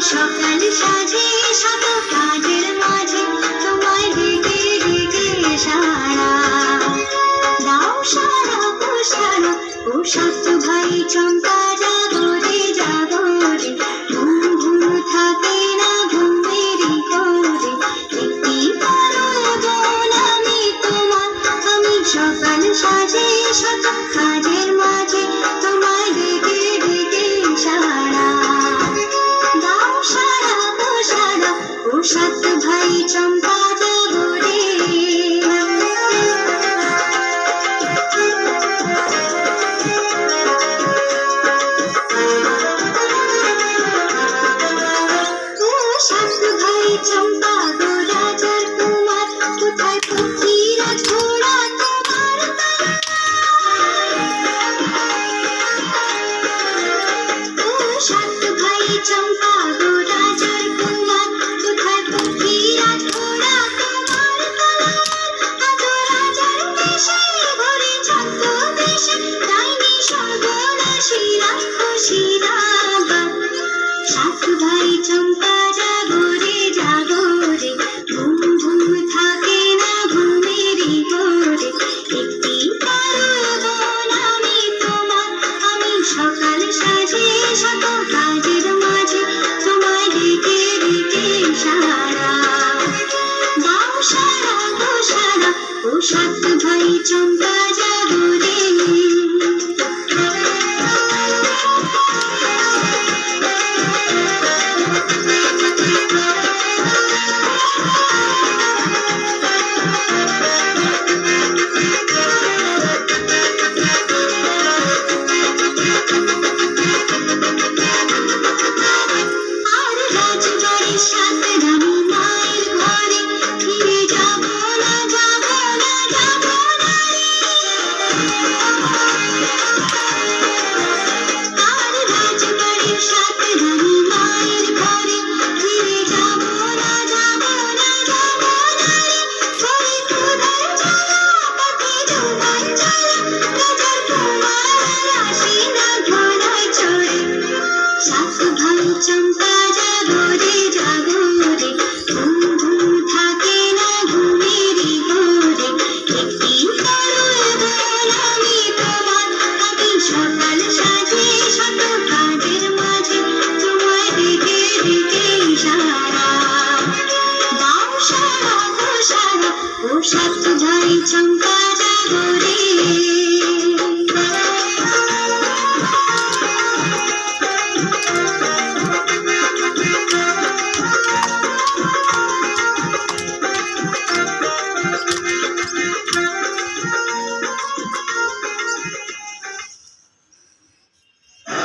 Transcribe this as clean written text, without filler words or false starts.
সকাল সাজে শত কাজের মাঝে তোমায় ডেকে ডেকে সারা দাও সারা গো সারা ও সাত ভাই চম্পা জাগরে জাগরে ঘুম ঘুম থাকে না ঘুমেরই করে একটি বোন আমি তোমার আমি সকাল সাজে শত কাজের মাঝে তোমায় ডেকে ডেকে সারা দাও সারা গো সারা ও সাত ভাই চম্পা জাগরে সাত ভাই চম্পা গো রাজার কুমার কোথায় পক্ষীরা ঝোড়া তোমার সাত ভাই চম্পা গো রাজার কুমার কোথায় পক্ষীরা ঝোড়া তোমার আজ রাজার দেশে ঘরে ছদ্মবেশে ডাইনি সর্বনাশী রাক্ষসীরা সাত ভাই চম্পা জাগরে জাগরে ঘুম ঘুম থাকে না ঘুমেরই ঘরে একটি বোন আমি তোমার আমি সকাল সাজে শত কাজের মাঝে তোমায় ডেকে ডেকে সারা দাও সারা গো সারা ও সাত ভাই চম্পা জাগরে চম্পা জাগরে জাগরে ঘুম ঘুম থাকে না ঘুমেরই ঘরে একটি বোন আমি তোমার আমি সকাল সাজে শত কাজের মাঝে তোমায় ডেকে ডেকে সারা দাও সারা গো সারা ও সাত ভাই চম্পা